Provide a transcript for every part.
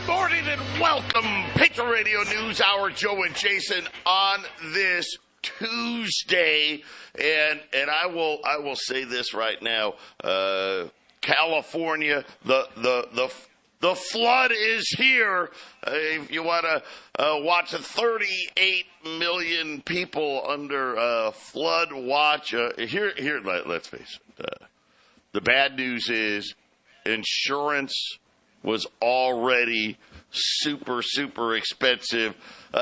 Good morning and welcome, Patriot Radio News Hour. Joe and Jason on this Tuesday, and I will say this right now: California, the flood is here. If you want to watch 38 million people under flood watch, here. Let's face it. The bad news is insurance was already super expensive.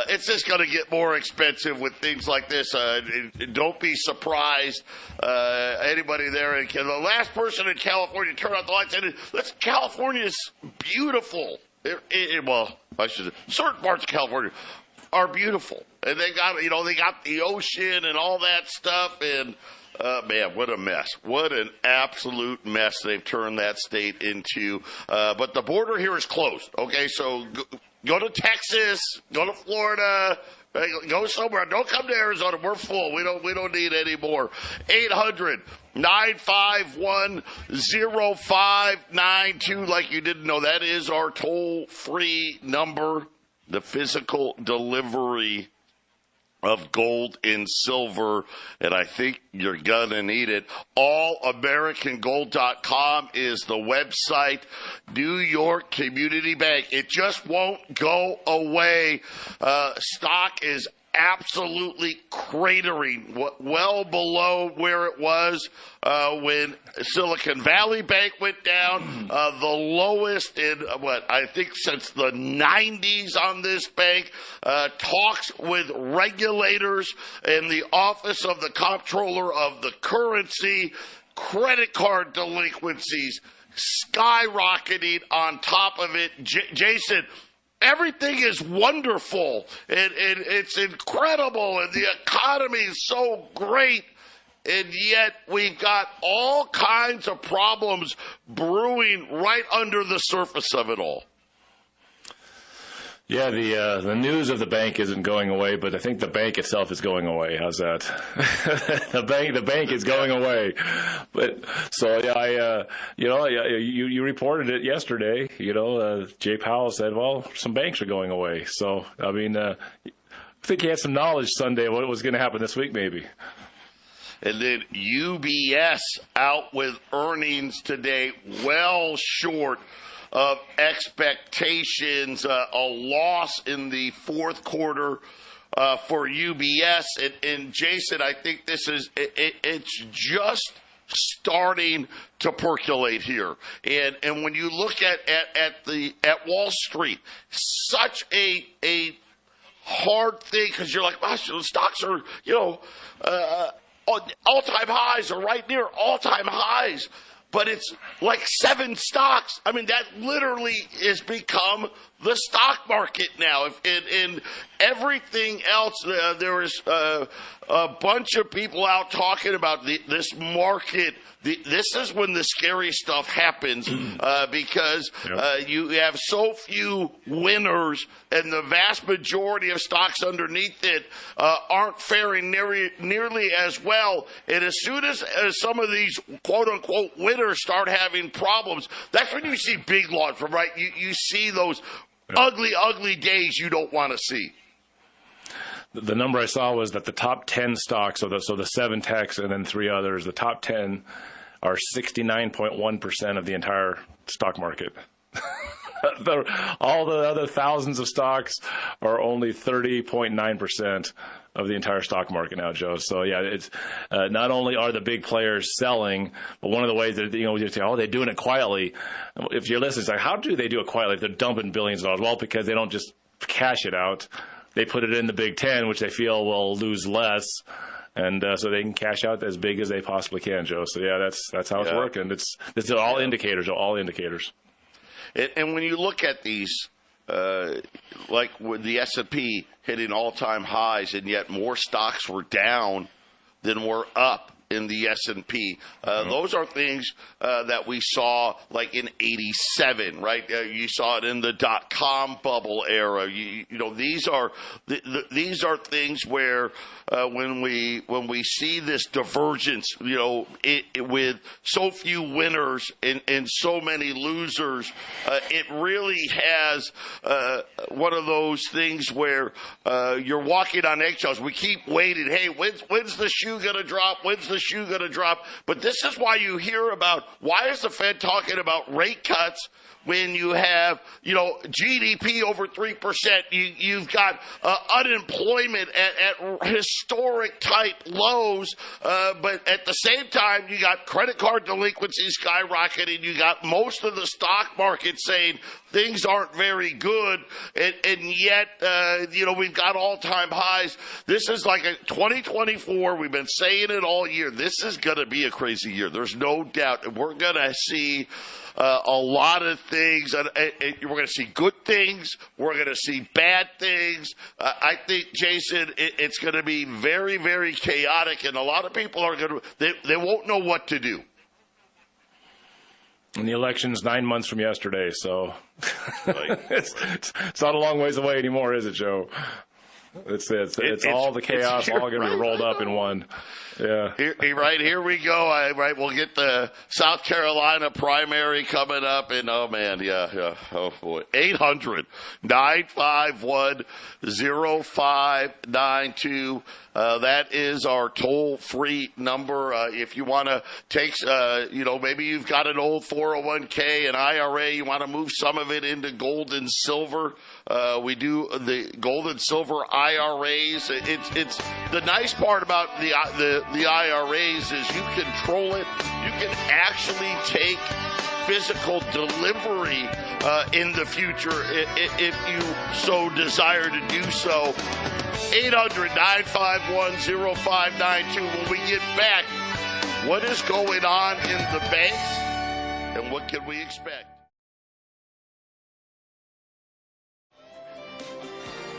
It's just going to get more expensive with things like this. Don't be surprised. Anybody there, the last person in California turned out the lights. And California's beautiful. Well, I should say, certain parts of California are beautiful, and they got the ocean and all that stuff. And man, what a mess. What an absolute mess they've turned that state into. But the border here is closed, okay? So go to Texas, go to Florida, go somewhere. Don't come to Arizona. We're full. We don't need any more. 800-951-0592. Like you didn't know, that is our toll-free number. The physical delivery of gold and silver, and I think you're gonna need it. AllAmericanGold.com is the website. New York Community Bank. It just won't go away. Stock is absolutely cratering, well below where it was when Silicon Valley Bank went down, the lowest in, I think since the 90s on this bank. Talks with regulators in the Office of the Comptroller of the Currency, credit card delinquencies skyrocketing on top of it. Jason, everything is wonderful, and it's incredible, and the economy is so great, and yet we've got all kinds of problems brewing right under the surface of it all. Yeah, the news of the bank isn't going away, but I think the bank itself is going away. How's that? the bank is going away. But so yeah, you reported it yesterday. Jay Powell said, well, some banks are going away. So I mean, I think he had some knowledge Sunday of what was going to happen this week, maybe. And then UBS out with earnings today, well short of expectations, a loss in the fourth quarter for UBS. And Jason, I think this is it's just starting to percolate here. And when you look at Wall Street, such a hard thing, because you're like, gosh, the stocks are all-time highs or right near all-time highs. But it's like 7 stocks. I mean, that literally has become the stock market now. In everything else, there is a bunch of people out talking about this market. This is when the scary stuff happens because you have so few winners, and the vast majority of stocks underneath it aren't faring nearly as well. And as soon as some of these quote-unquote winners start having problems, that's when you see big losses, right? You see those ugly days you don't want to see. The number I saw was that the top 10 stocks, so the 7 techs and then 3 others, the top 10 are 69.1% of the entire stock market. All the other thousands of stocks are only 30.9% of the entire stock market now, Joe. So yeah, it's not only are the big players selling, but one of the ways that we say, they're doing it quietly. If you're listening, it's like, how do they do it quietly if they're dumping billions of dollars? Well, because they don't just cash it out. They put it in the Big Ten, which they feel will lose less, and so they can cash out as big as they possibly can, Joe. So yeah, that's how it's working. This is all indicators. And when you look at these, like with the S&P hitting all-time highs, and yet more stocks were down than were up in the S&P. Those are things that we saw like in '87, right? You saw it in the dot-com bubble era. You know, these are things where when we see this divergence, you know, with so few winners and so many losers, it really has one of those things where you're walking on eggshells. We keep waiting. Hey, when's the shoe going to drop? When's the shoe going to drop? But this is why you hear about, why is the Fed talking about rate cuts when you have, you know, GDP over 3%, you've got unemployment at historic type lows, but at the same time, you got credit card delinquency skyrocketing, you got most of the stock market saying things aren't very good, and yet, you know, we've got all-time highs. This is like a 2024, we've been saying it all year, this is going to be a crazy year. There's no doubt. We're going to see a lot of things. We're going to see good things. We're going to see bad things. I think, Jason, it's going to be very, very chaotic, and a lot of people are going to, they won't know what to do. And the election's 9 months from yesterday, so it's not a long ways away anymore, is it, Joe? It's all the chaos all going to be rolled up in one. Yeah. Here we go. Right, we'll get the South Carolina primary coming up, and oh man, yeah. Oh boy, 800-951-0592. That is our toll-free number. If you want to take, you know, maybe you've got an old 401k, an IRA, you want to move some of it into gold and silver. We do the gold and silver IRAs. It's the nice part about the IRAs is you control it. You can actually take physical delivery in the future if you so desire to do so. 800-951-0592. When we get back, what is going on in the banks and what can we expect?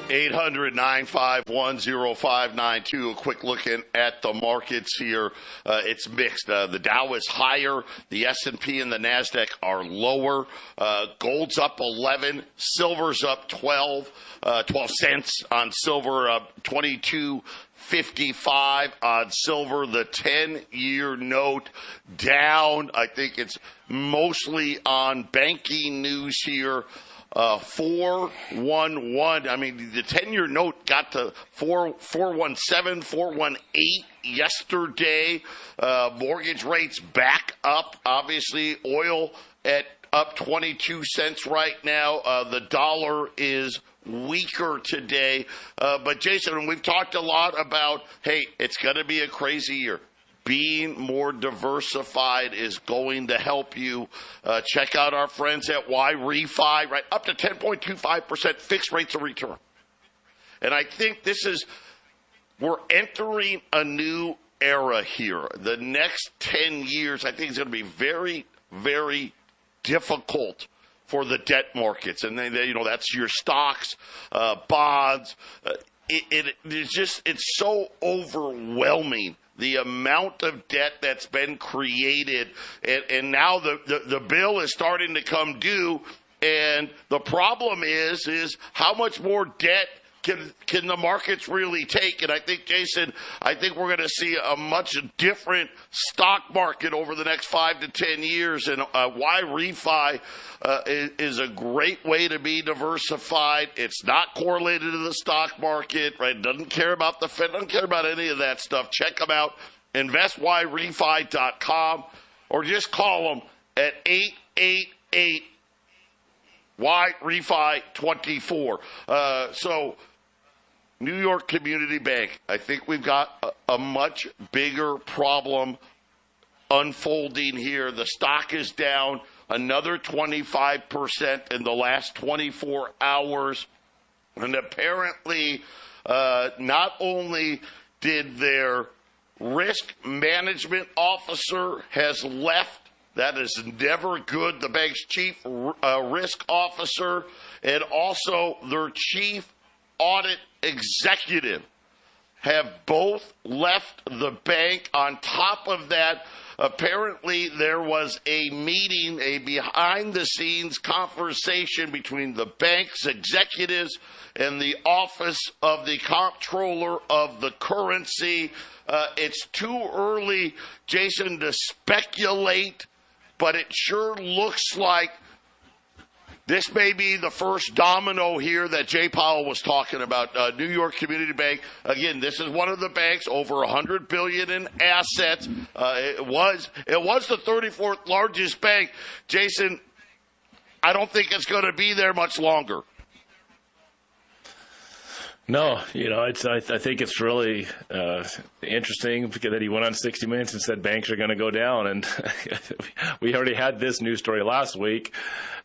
800-951-0592. A quick look at the markets here. It's mixed. The Dow is higher. The S&P and the NASDAQ are lower. Gold's up 11. Silver's up 12 cents on silver, up 22.55 on silver. The 10-year note down. I think it's mostly on banking news here. 411. I mean, the 10-year note got to 417, 418 yesterday. Mortgage rates back up. Obviously, oil at up 22 cents right now. The dollar is weaker today. But Jason, we've talked a lot about, hey, it's going to be a crazy year. Being more diversified is going to help you. Check out our friends at YRefi, right? Up to 10.25% fixed rates of return. And I think we're entering a new era here. The next 10 years, I think, is going to be very, very difficult for the debt markets. And you know, that's your stocks, bonds. It's so overwhelming, the amount of debt that's been created, and now the bill is starting to come due, and the problem is how much more debt can the markets really take? And I think, Jason, we're going to see a much different stock market over the next 5 to 10 years, and YRefi is a great way to be diversified. It's not correlated to the stock market, right? Doesn't care about the Fed, doesn't care about any of that stuff. Check them out, investYRefi.com, or just call them at 888 YRefi 24. So New York Community Bank, I think we've got a much bigger problem unfolding here. The stock is down another 25% in the last 24 hours. And apparently, not only did their risk management officer has left, that is never good, the bank's chief risk officer, and also their chief audit executive have both left the bank. On top of that, apparently there was a meeting, a behind-the-scenes conversation between the bank's executives and the Office of the Comptroller of the Currency. It's too early, Jason, to speculate, but it sure looks like this may be the first domino here that Jay Powell was talking about. New York Community Bank. Again, this is one of the banks over $100 billion in assets. It was the 34th largest bank. Jason, I don't think it's going to be there much longer. No, I think it's really interesting because that he went on 60 Minutes and said banks are going to go down, and we already had this news story last week.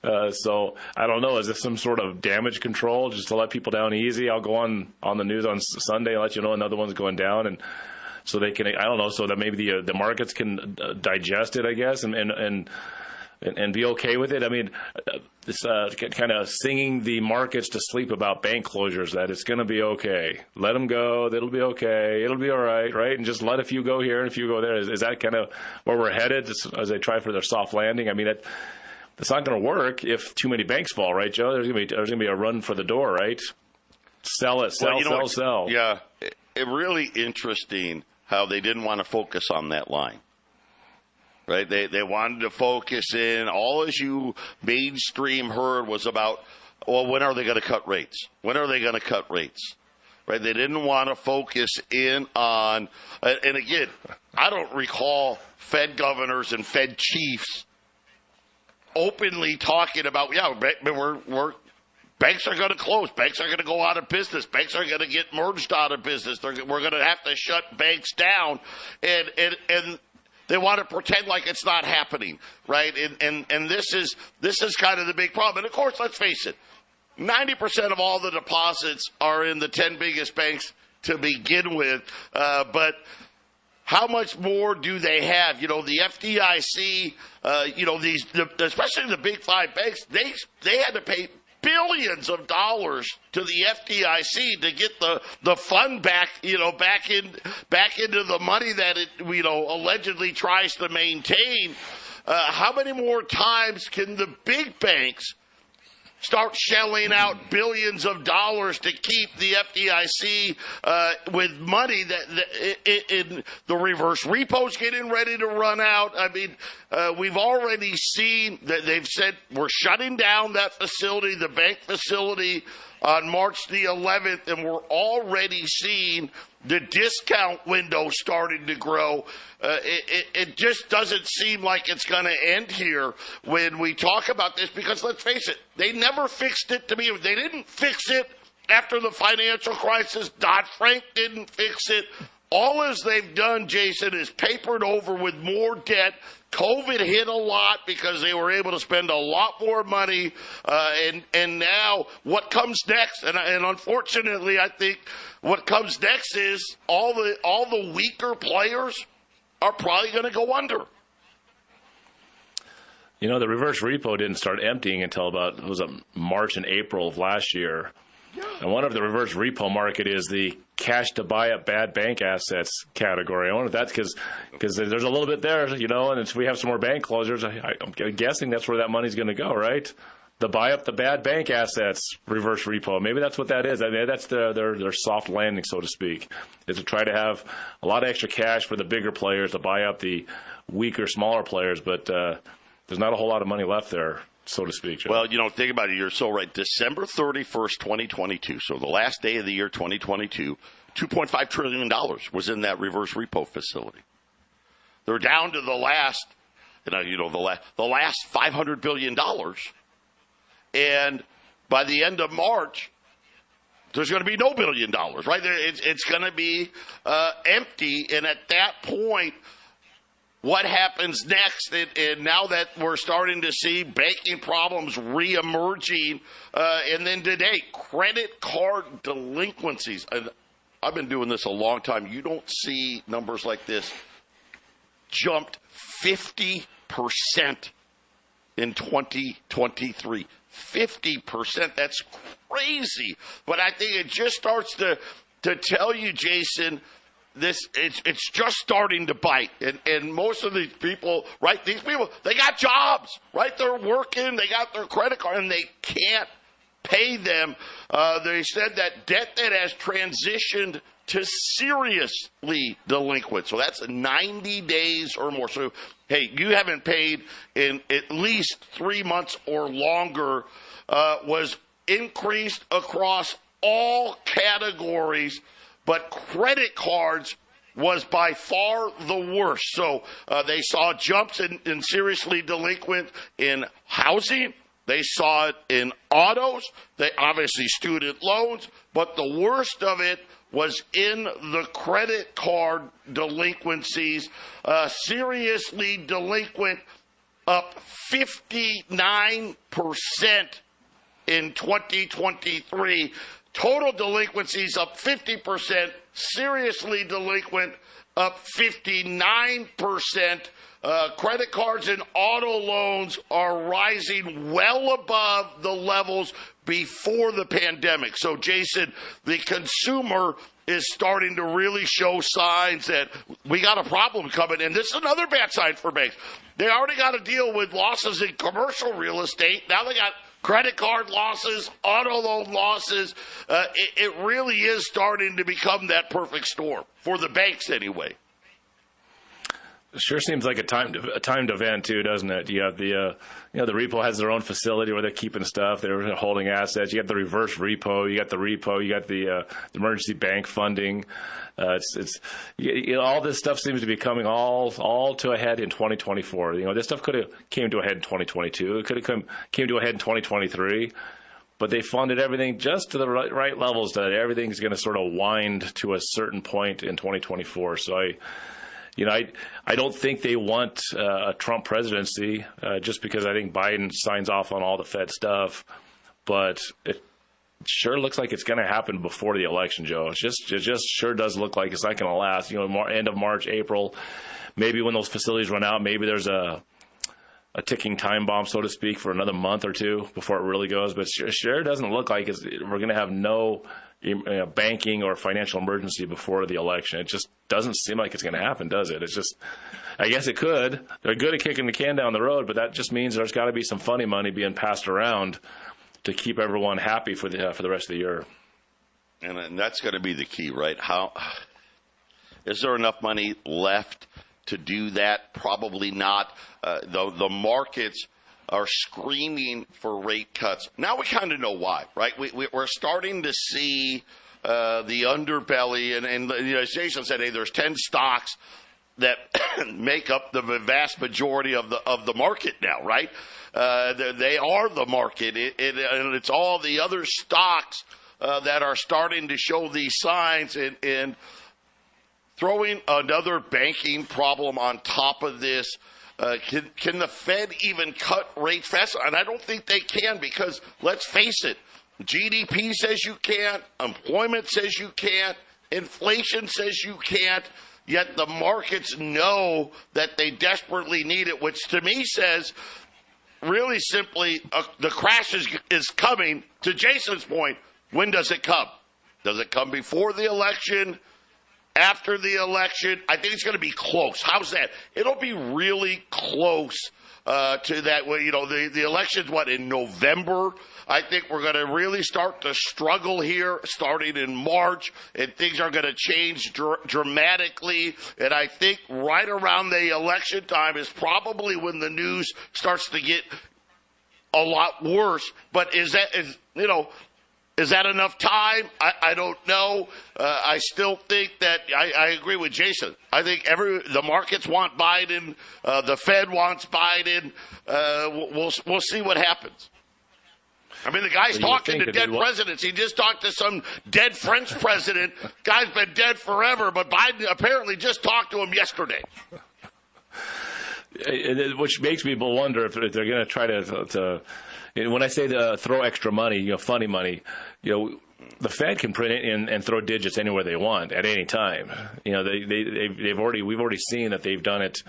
So I don't know. Is this some sort of damage control just to let people down easy? I'll go on the news on Sunday and let you know another one's going down, and so they can. I don't know. So that maybe the markets can digest it, I guess, and be okay with it. I mean, this kind of singing the markets to sleep about bank closures, that it's going to be okay. Let them go. It'll be okay. It'll be all right, right? And just let a few go here and a few go there. Is that kind of where we're headed as they try for their soft landing? I mean, it's not going to work if too many banks fall, right, Joe? There's going to be a run for the door, right? Sell it, sell. Yeah, it really interesting how they didn't want to focus on that line. Right, they wanted to focus in. All as you mainstream heard was about, well, when are they going to cut rates? When are they going to cut rates? Right, they didn't want to focus in on. And again, I don't recall Fed governors and Fed chiefs openly talking about, we're banks are going to close. Banks are going to go out of business. Banks are going to get merged out of business. We're going to have to shut banks down, and they want to pretend like it's not happening, right? And this is kind of the big problem. And, of course, let's face it, 90% of all the deposits are in the 10 biggest banks to begin with. But how much more do they have? The FDIC, especially the big five banks, they had to pay billions of dollars to the FDIC to get the fund back into the money that it allegedly tries to maintain. How many more times can the big banks start shelling out billions of dollars to keep the FDIC with money in the reverse repos getting ready to run out? I mean, we've already seen that they've said we're shutting down that facility, the bank facility, on March the 11th, and we're already seeing the discount window starting to grow. It just doesn't seem like it's going to end here when we talk about this, because let's face it, they never fixed it to me. They didn't fix it after the financial crisis. Dodd-Frank didn't fix it. All as they've done, Jason, is papered over with more debt. COVID hit a lot because they were able to spend a lot more money. And now what comes next, and unfortunately I think what comes next is all the weaker players are probably going to go under. The reverse repo didn't start emptying until about March and April of last year. I wonder if the reverse repo market is the cash to buy up bad bank assets category. I wonder if that's because there's a little bit there, and if we have some more bank closures, I'm guessing that's where that money's going to go, right? The buy up the bad bank assets reverse repo. Maybe that's what that is. I mean, that's their soft landing, so to speak, is to try to have a lot of extra cash for the bigger players to buy up the weaker, smaller players, but there's not a whole lot of money left there, so to speak. Joe. Well, think about it. You're so right. December 31st, 2022, so the last day of the year 2022, $2.5 trillion was in that reverse repo facility. They're down to the last $500 billion. And by the end of March, there's going to be no $1 billion, right? It's going to be empty. And at that point, what happens next? And now that we're starting to see banking problems reemerging, and then today, credit card delinquencies. And I've been doing this a long time. You don't see numbers like this. Jumped 50% in 2023. 50%. That's crazy. But I think it just starts to to tell you, Jason, it's just starting to bite, and most of these people, right? These people, they got jobs, right? They're working, they got their credit card, and they can't pay them. They said that debt that has transitioned to seriously delinquent, so that's 90 days or more. So, hey, you haven't paid in at least 3 months or longer, was increased across all categories, but credit cards was by far the worst. So they saw jumps in seriously delinquent in housing. They saw it in autos. They obviously student loans. But the worst of it was in the credit card delinquencies. Seriously delinquent up 59% in 2023. Total delinquencies up 50%, seriously delinquent up 59%. Credit cards and auto loans are rising well above the levels before the pandemic. So, Jason, the consumer is starting to really show signs that we got a problem coming. And this is another bad sign for banks. They already got to deal with losses in commercial real estate. Now they got credit card losses, auto loan losses. It really is starting to become that perfect storm for the banks anyway. It sure seems like a timed event too, doesn't it? You have the the repo has their own facility where they're keeping stuff, they're holding assets. You got the reverse repo, you got the emergency bank funding. All this stuff seems to be coming all to a head in 2024. This stuff could have came to a head in 2022. It could have came to a head in 2023. But they funded everything just to the right levels that everything's going to sort of wind to a certain point in 2024. So I don't think they want a Trump presidency just because I think Biden signs off on all the Fed stuff. But it sure looks like it's going to happen before the election, Joe. It just sure does look like it's not going to last. End of March, April, maybe when those facilities run out, maybe there's a ticking time bomb, so to speak, for another month or two before it really goes. But sure doesn't look like we're going to have no banking or financial emergency before the election. It just doesn't seem like it's going to happen, does it? It's just, I guess it could. They're good at kicking the can down the road, but that just means there's got to be some funny money being passed around to keep everyone happy for the rest of the year. And that's going to be the key, right? How is there enough money left to do that? Probably not. The markets are screaming for rate cuts. Now we kind of know why, right? We're starting to see the underbelly, and as Jason said, hey, there's 10 stocks that make up the vast majority of the market now, right? They are the market, and it's all the other stocks that are starting to show these signs, and throwing another banking problem on top of this. Can the Fed even cut rates fast? And I don't think they can, because let's face it, GDP says you can't, employment says you can't, inflation says you can't, yet the markets know that they desperately need it, which to me says, really simply, the crash is coming. To Jason's point, when does it come? Does it come before the election? After the election? I think it's going to be close. How's that? It'll be really close to that. The election's in November? I think we're going to really start to struggle here starting in March, and things are going to change dramatically. And I think right around the election time is probably when the news starts to get a lot worse. But is that enough time? I don't know. I still think that I agree with Jason. I think the markets want Biden. The Fed wants Biden. We'll see what happens. I mean, the guy's talking to dead presidents. He just talked to some dead French president. Guy's been dead forever, but Biden apparently just talked to him yesterday. Which makes me wonder if they're going to try to when I say throw extra money, funny money, the Fed can print it and throw digits anywhere they want at any time. We've already seen that they've done it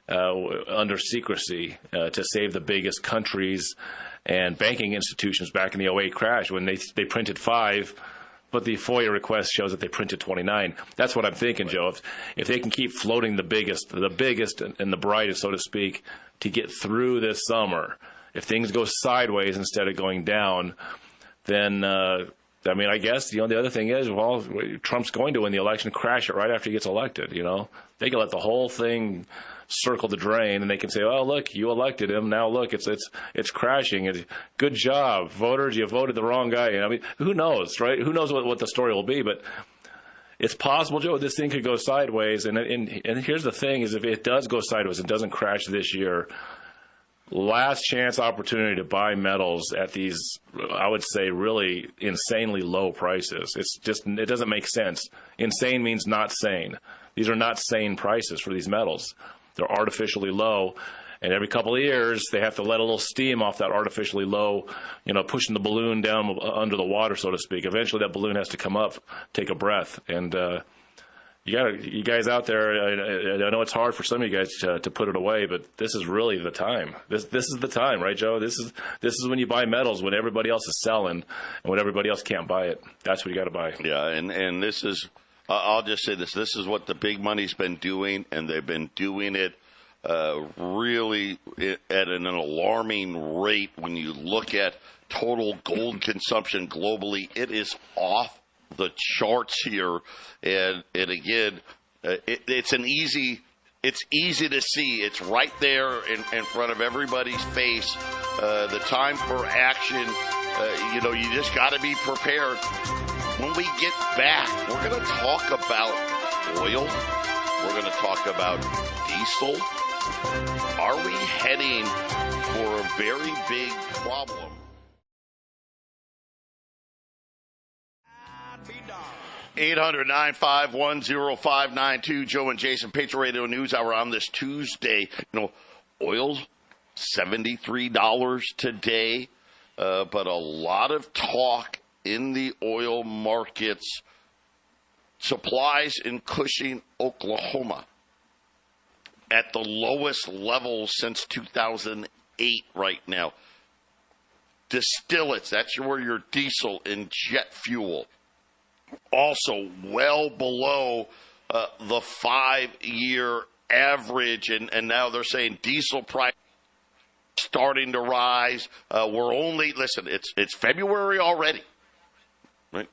under secrecy to save the biggest countries and banking institutions back in the 2008 crash when they printed 5. but the FOIA request shows that they printed 29. That's what I'm thinking, Joe. If they can keep floating the biggest and the brightest, so to speak, to get through this summer, if things go sideways instead of going down, then I guess the other thing is, well, Trump's going to win the election, crash it right after he gets elected. They can let the whole thing circle the drain, and they can say, "Oh, look, you elected him. Now look, it's crashing. Good job, voters. You voted the wrong guy." Who knows, right? Who knows what the story will be? But it's possible, Joe. This thing could go sideways. And here's the thing: is if it does go sideways, it doesn't crash this year. Last chance opportunity to buy metals at these, I would say, really insanely low prices. It doesn't make sense. Insane means not sane. These are not sane prices for these metals. They're artificially low, and every couple of years they have to let a little steam off that artificially low, pushing the balloon down under the water, so to speak. Eventually that balloon has to come up, take a breath, and you guys out there, I know it's hard for some of you guys to put it away, but this is really the time. This is the time, right, Joe? This is when you buy metals, when everybody else is selling and when everybody else can't buy it. That's what you got to buy. Yeah, and this is, I'll just say this. This is what the big money's been doing, and they've been doing it really at an alarming rate. When you look at total gold consumption globally, it is off the charts here, and again, it's easy to see. It's right there in front of everybody's face. The time for action. You just got to be prepared. When we get back, we're going to talk about oil. We're going to talk about diesel. Are we heading for a very big problem? 800-951-0592, Joe and Jason, Patriot Radio News Hour on this Tuesday. Oil's $73 today, but a lot of talk in the oil markets. Supplies in Cushing, Oklahoma, at the lowest level since 2008 right now. Distillates, that's where your diesel and jet fuel, also well below the 5-year average, and now they're saying diesel price starting to rise. It's February already. Right?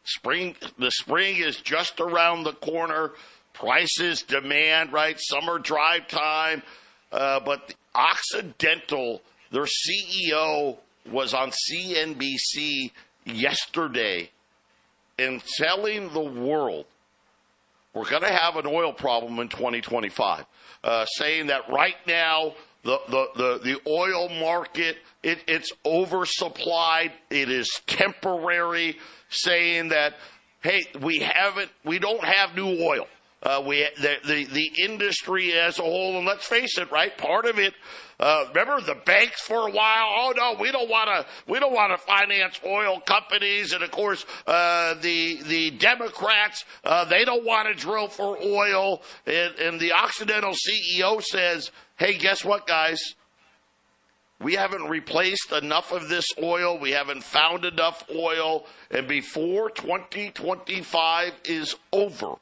The spring is just around the corner. Prices, demand, right? Summer drive time. But Occidental, their CEO, was on CNBC yesterday in telling the world we're going to have an oil problem in 2025, saying that right now the oil market, it's oversupplied, it is temporary, saying that, hey, we don't have new oil. The industry as a whole, and let's face it, right? Part of it. Remember the banks for a while? Oh no, we don't want to finance oil companies, and of course the Democrats they don't want to drill for oil. And the Occidental CEO says, "Hey, guess what, guys? We haven't replaced enough of this oil. We haven't found enough oil, and before 2025 is over,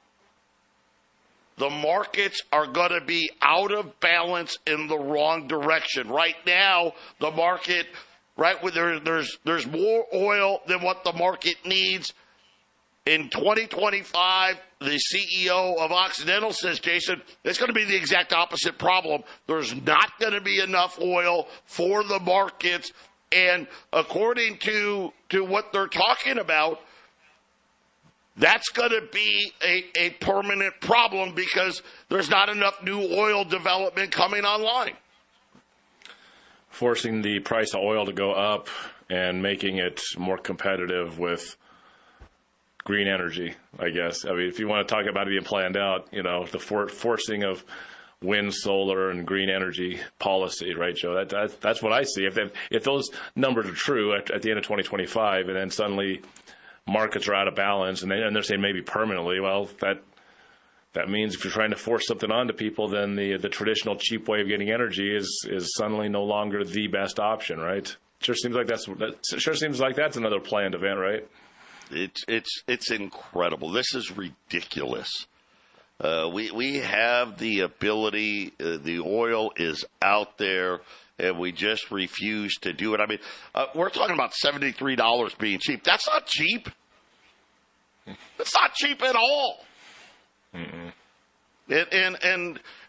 the markets are going to be out of balance in the wrong direction." Right now, the market, right, there's more oil than what the market needs. In 2025, the CEO of Occidental says, Jason, it's going to be the exact opposite problem. There's not going to be enough oil for the markets. And according to what they're talking about, that's going to be a permanent problem because there's not enough new oil development coming online. Forcing the price of oil to go up and making it more competitive with green energy, I guess. I mean, if you want to talk about it being planned out, the forcing of wind, solar, and green energy policy, right, Joe? That's what I see. If those numbers are true at the end of 2025, and then suddenly markets are out of balance, and they're saying maybe permanently, well, that means if you're trying to force something onto people, then the traditional cheap way of getting energy is suddenly no longer the best option, right? Sure seems like that's another planned event, right? It's incredible. This is ridiculous. We have the ability. The oil is out there, and we just refuse to do it. I mean, we're talking about $73 being cheap. That's not cheap. It's not cheap at all. Mm-mm.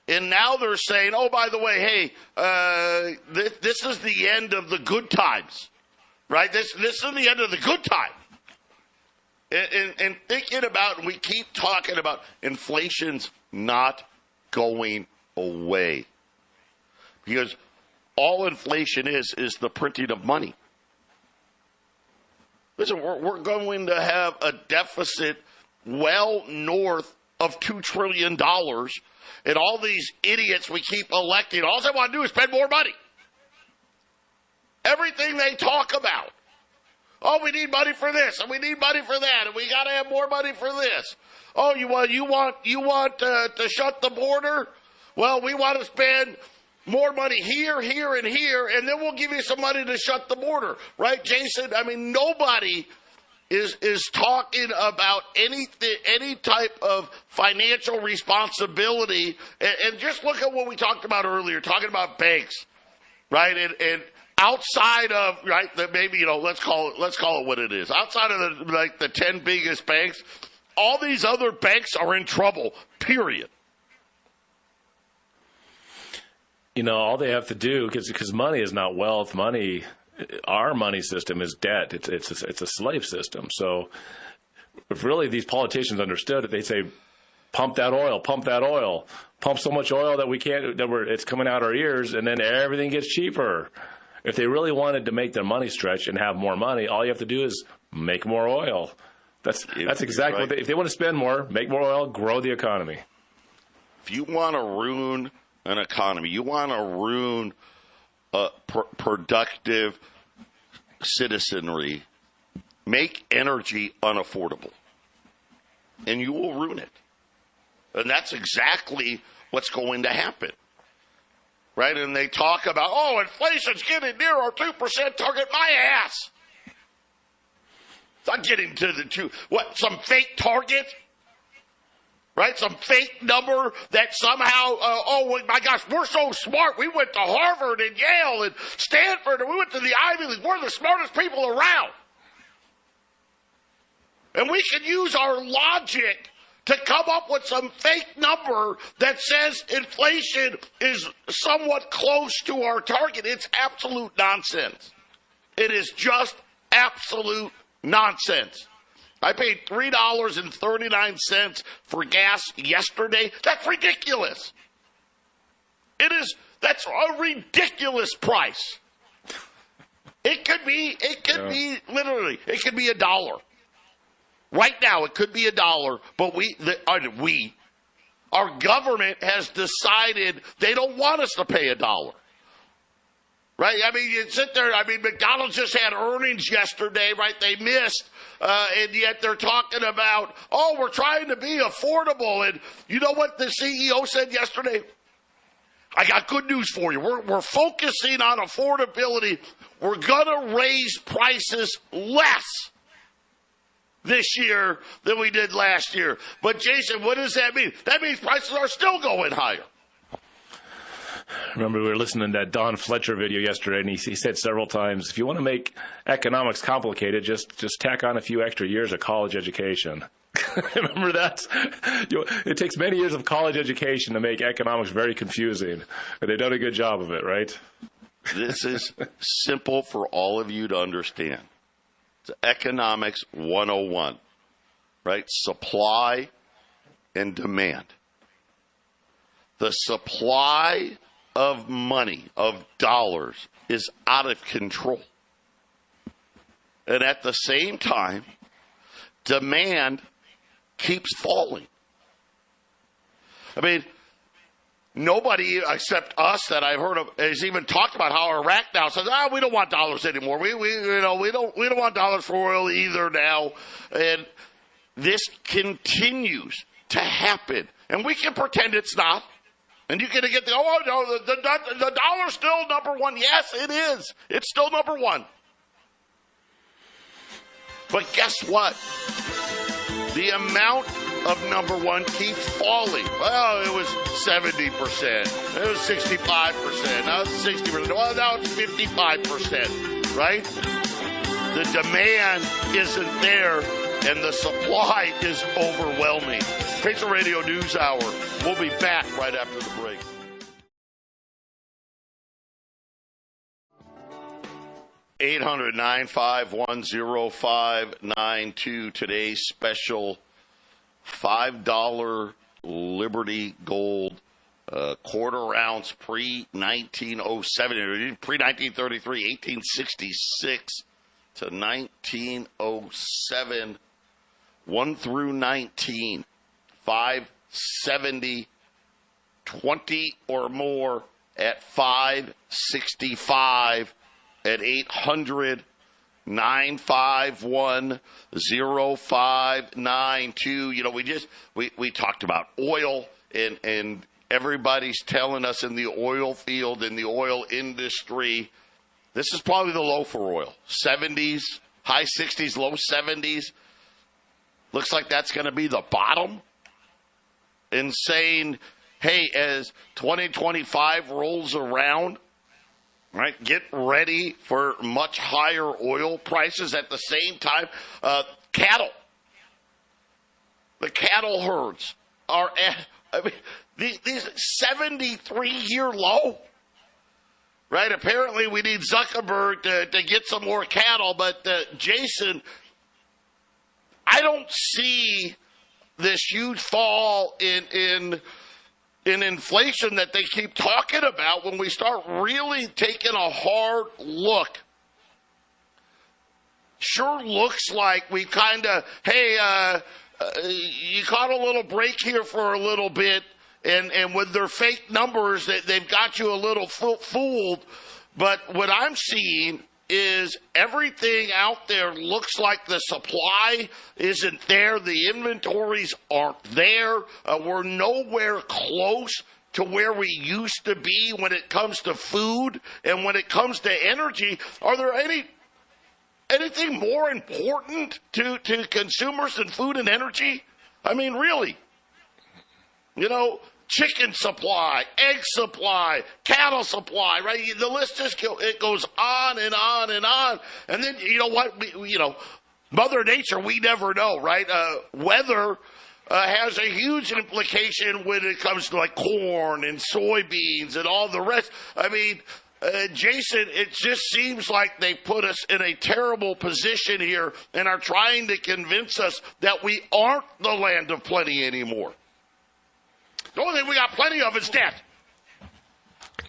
And now they're saying, oh, by the way, hey, this is the end of the good times, right? This is the end of the good time. And thinking about, we keep talking about inflation's not going away. Because all inflation is the printing of money. Listen, we're going to have a deficit well north of $2 trillion. And all these idiots we keep electing, all they want to do is spend more money. Everything they talk about. Oh, we need money for this, and we need money for that, and we got to have more money for this. Oh, you want to shut the border? Well, we want to spend more money here, here, and here, and then we'll give you some money to shut the border, right, Jason? I mean, nobody is talking about any type of financial responsibility. And just look at what we talked about earlier, talking about banks, right? And outside of, right, that maybe, let's call it what it is. Outside of the 10 biggest banks, all these other banks are in trouble, period. All they have to do, because money is not wealth, money, our money system is debt. It's a slave system. So if really these politicians understood it, they'd say, pump that oil, pump so much oil that it's coming out our ears, and then everything gets cheaper. If they really wanted to make their money stretch and have more money, all you have to do is make more oil. That's exactly right. what if they want to spend more, make more oil, grow the economy. If you want to ruin an economy, you want to ruin productive citizenry, make energy unaffordable, and you will ruin it. And that's exactly what's going to happen. Right? And they talk about, oh, inflation's getting near our 2% target. My ass. It's not getting to the some fake target? Right? Some fake number that somehow, oh my gosh, we're so smart. We went to Harvard and Yale and Stanford, and we went to the Ivy League. We're the smartest people around. And we can use our logic to come up with some fake number that says inflation is somewhat close to our target. It's absolute nonsense. It is just absolute nonsense. I paid $3.39 for gas yesterday. That's ridiculous. That's a ridiculous price. It could be literally $1. Right now, it could be $1, but our government has decided they don't want us to pay $1. Right? I mean, you sit there, McDonald's just had earnings yesterday, right? They missed, and yet they're talking about, oh, we're trying to be affordable. And you know what the CEO said yesterday? I got good news for you. We're focusing on affordability. We're going to raise prices less this year than we did last year. But, Jason, what does that mean? That means prices are still going higher. Remember, we were listening to that Don Fletcher video yesterday, and he said several times, if you want to make economics complicated, just tack on a few extra years of college education. Remember that? It takes many years of college education to make economics very confusing, and they've done a good job of it, right? This is simple for all of you to understand. It's economics 101, right? Supply and demand. The supply of money, of dollars, is out of control. And at the same time, demand keeps falling. I mean, nobody except us that I've heard of has even talked about how Iraq now says, we don't want dollars anymore. We don't want dollars for oil either now. And this continues to happen. And we can pretend it's not. And you can get the dollar's still number one. Yes, it is. It's still number one. But guess what? The amount of number one keeps falling. Well, it was 70%. It was 65%. Now it's 60%. Well, now it's 55%, right? The demand isn't there, and the supply is overwhelming. Patriot Radio News Hour. We'll be back right after the break. (800-951-0592). Today's special $5 Liberty Gold quarter ounce pre-1907, pre-1933, 1866 to 1907, 1 through 19, 570, 20 or more at 565 at 800-951-0592. You know, we talked about oil, and everybody's telling us in the oil field, in the oil industry, this is probably the low for oil. 70s, high 60s, low 70s. Looks like that's going to be the bottom. And saying, hey, as 2025 rolls around, right, get ready for much higher oil prices. At the same time, cattle. The cattle herds are at, these 73-year low. Right? Apparently we need Zuckerberg to get some more cattle, but Jason, I don't see this huge fall in inflation that they keep talking about when we start really taking a hard look. Sure looks like we kind of, hey, you caught a little break here for a little bit, and with their fake numbers, they've got you a little fooled. But what I'm seeing is everything out there looks like the supply isn't there. The inventories aren't there. We're nowhere close to where we used to be when it comes to food and when it comes to energy. Are there anything more important to consumers than food and energy? I mean, really. You know, chicken supply, egg supply, cattle supply, right? The list just it goes on and on and on. And then, you know what? Mother Nature, we never know, right? Weather has a huge implication when it comes to like corn and soybeans and all the rest. I mean, Jason, it just seems like they put us in a terrible position here and are trying to convince us that we aren't the land of plenty anymore. The only thing we got plenty of is debt.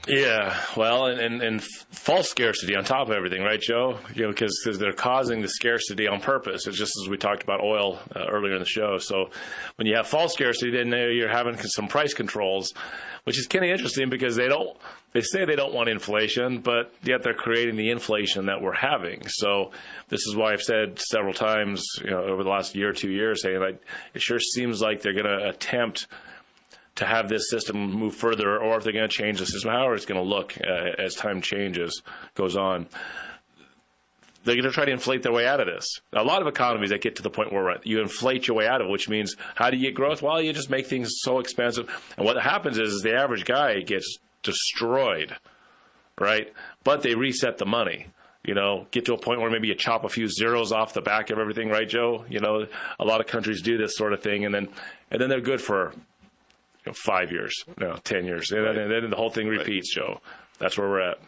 Yeah, well, and false scarcity on top of everything, right, Joe? You know, because they're causing the scarcity on purpose. It's just as we talked about oil earlier in the show. So when you have false scarcity, then you're having some price controls, which is kind of interesting because they say they don't want inflation, but yet they're creating the inflation that we're having. So this is why I've said several times, you know, over the last year, 2 years, saying like it sure seems like they're going to attempt to have this system move further, or if they're going to change the system, however it's going to look as time goes on. They're going to try to inflate their way out of this. A lot of economies that get to the point where you inflate your way out of it, which means how do you get growth? Well, you just make things so expensive. And what happens is the average guy gets destroyed, right? But they reset the money. You know, get to a point where maybe you chop a few zeros off the back of everything, right, Joe? You know, a lot of countries do this sort of thing, and then they're good for 5 years, 10 years. Right. And then the whole thing repeats, right. Joe. That's where we're at.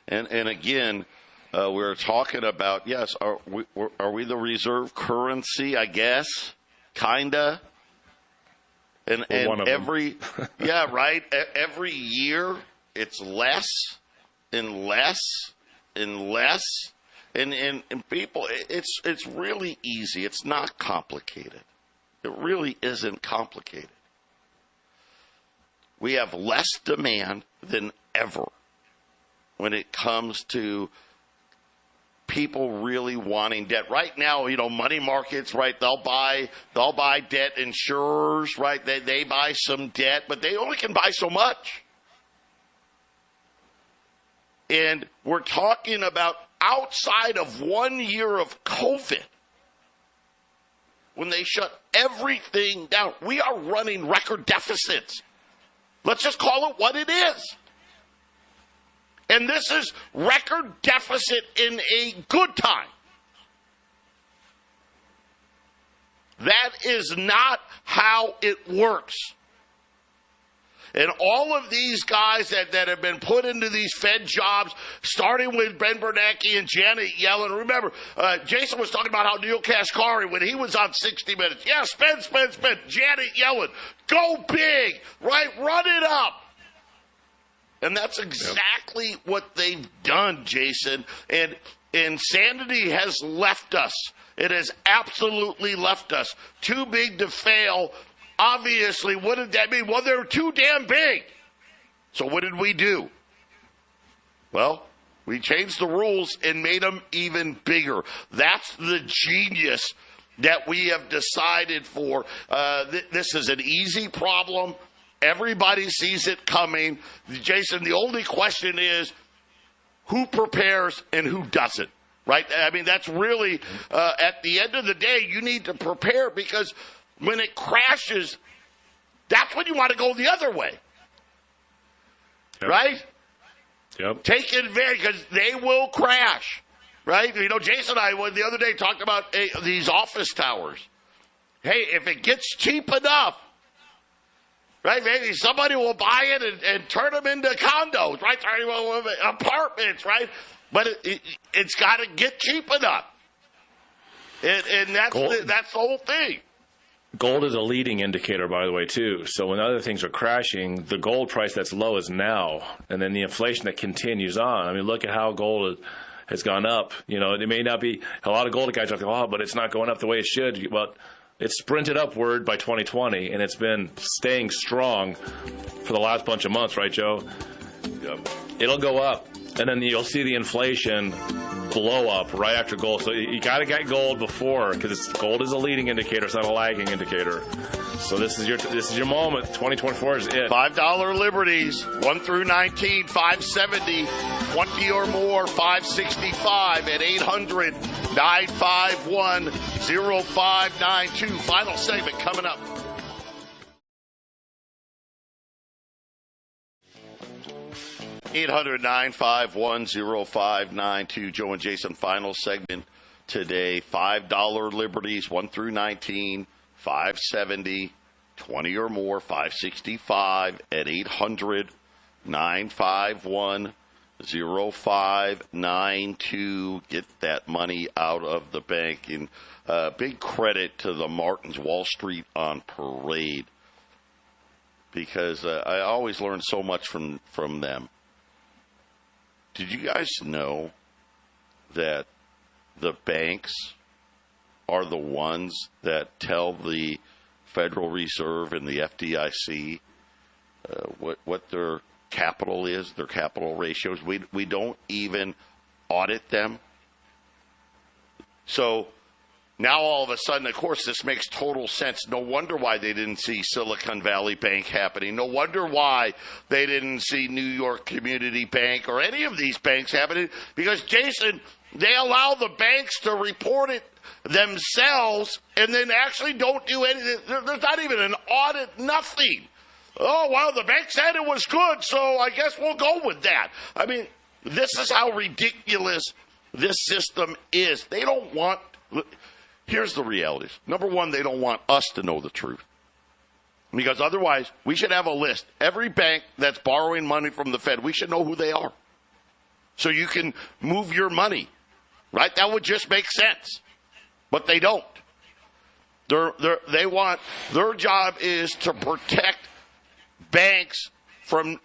And again, we're talking about, yes, are we the reserve currency, I guess? Kinda. And every, yeah, right. Every year it's less and less and less. And people, it's really easy. It's not complicated. It really isn't complicated. We have less demand than ever when it comes to people really wanting debt. Right now, you know, money markets, right, they'll buy debt. Insurers, right, they buy some debt, but they only can buy so much. And we're talking about outside of 1 year of COVID, when they shut everything down. We are running record deficits. Let's just call it what it is. And this is record deficit in a good time. That is not how it works. And all of these guys that have been put into these Fed jobs, starting with Ben Bernanke and Janet Yellen. Remember, Jason was talking about how Neil Kashkari, when he was on 60 Minutes, yeah, spend. Janet Yellen, go big, right? Run it up. And that's exactly what they've done, Jason. And insanity has left us. It has absolutely left us. Too big to fail. Obviously, what did that mean? Well, they're too damn big. So what did we do? Well, we changed the rules and made them even bigger. That's the genius that we have decided for. This is an easy problem. Everybody sees it coming. Jason, the only question is who prepares and who doesn't, right? I mean, that's really, at the end of the day, you need to prepare, because when it crashes, that's when you want to go the other way, right? Yep. Take advantage, because they will crash, right? You know, Jason and I, the other day, talked about these office towers. Hey, if it gets cheap enough, right, maybe somebody will buy it and turn them into condos, right? Apartments, right? But it's got to get cheap enough. And that's the whole thing. Gold is a leading indicator, by the way, too. So when other things are crashing, the gold price that's low is now. And then the inflation that continues on. I mean, look at how gold has gone up. You know, it may not be – a lot of gold guys are like, oh, but it's not going up the way it should. Well, it's sprinted upward by 2020, and it's been staying strong for the last bunch of months, right, Joe? Yep. It'll go up, and then you'll see the inflation blow up right after gold. So you got to get gold before, because gold is a leading indicator. It's not a lagging indicator. So this is your moment. 2024 is it. $5 Liberties, 1 through 19, 570, 20 or more, 565 at 800-951-0592. Final segment coming up. $800-951-0592. Joe and Jason, final segment today. $5 Liberties, 1 through 19, 570, 20 or more, 565 at 800-951-0592. Get that money out of the bank. And big credit to the Martins Wall Street on Parade, because I always learn so much from them. Did you guys know that the banks are the ones that tell the Federal Reserve and the FDIC what their capital is, their capital ratios? We don't even audit them. So now all of a sudden, of course, this makes total sense. No wonder why they didn't see Silicon Valley Bank happening. No wonder why they didn't see New York Community Bank or any of these banks happening. Because, Jason, they allow the banks to report it themselves and then actually don't do anything. There's not even an audit, nothing. Oh, well, the bank said it was good, so I guess we'll go with that. I mean, this is how ridiculous this system is. They don't want... Here's the realities. Number one, they don't want us to know the truth. Because otherwise, we should have a list. Every bank that's borrowing money from the Fed, we should know who they are. So you can move your money, right? That would just make sense. But they don't. They want, their job is to protect banks from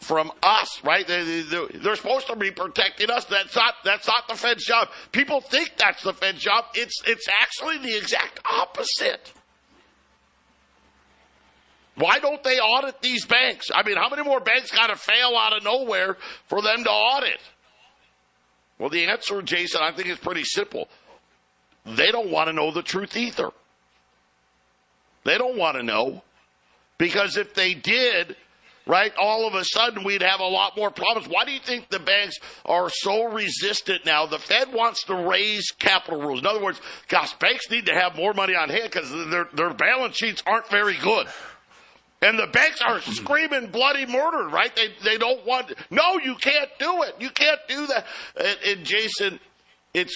us, right? They're supposed to be protecting us. That's not the Fed's job. People think that's the Fed's job. It's actually the exact opposite. Why don't they audit these banks? I mean, how many more banks got to fail out of nowhere for them to audit? Well, the answer, Jason, I think is pretty simple. They don't want to know the truth either. They don't want to know. Because if they did, right, all of a sudden we'd have a lot more problems. Why do you think the banks are so resistant now? The Fed wants to raise capital rules. In other words, gosh, banks need to have more money on hand because their balance sheets aren't very good. And the banks are screaming bloody murder, right? They don't want. No, you can't do it. You can't do that. And Jason, it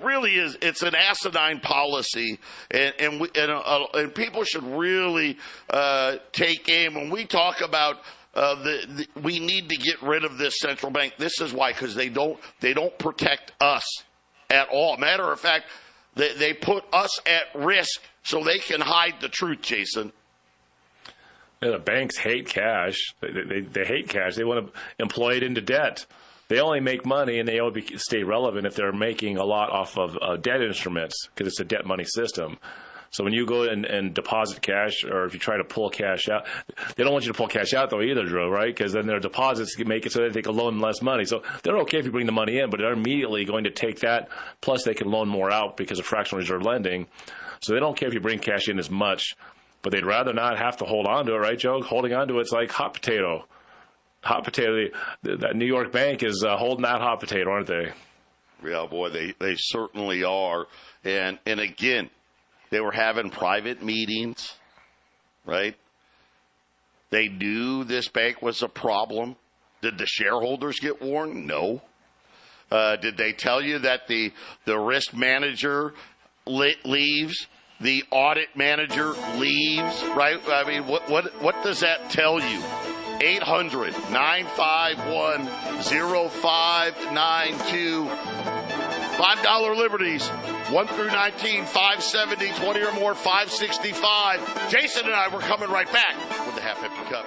really is. It's an asinine policy, and people should really take aim when we talk about. We need to get rid of this central bank. This is why, because they don't protect us at all. Matter of fact, they put us at risk so they can hide the truth, Jason. Yeah, the banks hate cash. They hate cash. They want to employ it into debt. They only make money, and they only stay relevant if they're making a lot off of debt instruments, because it's a debt money system. So when you go and deposit cash, or if you try to pull cash out, they don't want you to pull cash out though either, Drew, right? Because then their deposits can make it so that they can loan less money. So they're okay if you bring the money in, but they're immediately going to take that. Plus, they can loan more out because of fractional reserve lending. So they don't care if you bring cash in as much. But they'd rather not have to hold on to it, right, Joe? Holding on to it's like hot potato. Hot potato. That New York bank is holding that hot potato, aren't they? Yeah, boy, they certainly are. And again, they were having private meetings, right? They knew this bank was a problem. Did the shareholders get warned? No. Did they tell you that the risk manager leaves? The audit manager leaves, right? I mean, what does that tell you? 800-951-0592. $5 liberties, 1 through 19, 570, 20 or more, 565. Jason and I, we're coming right back with the Half Empty Cup.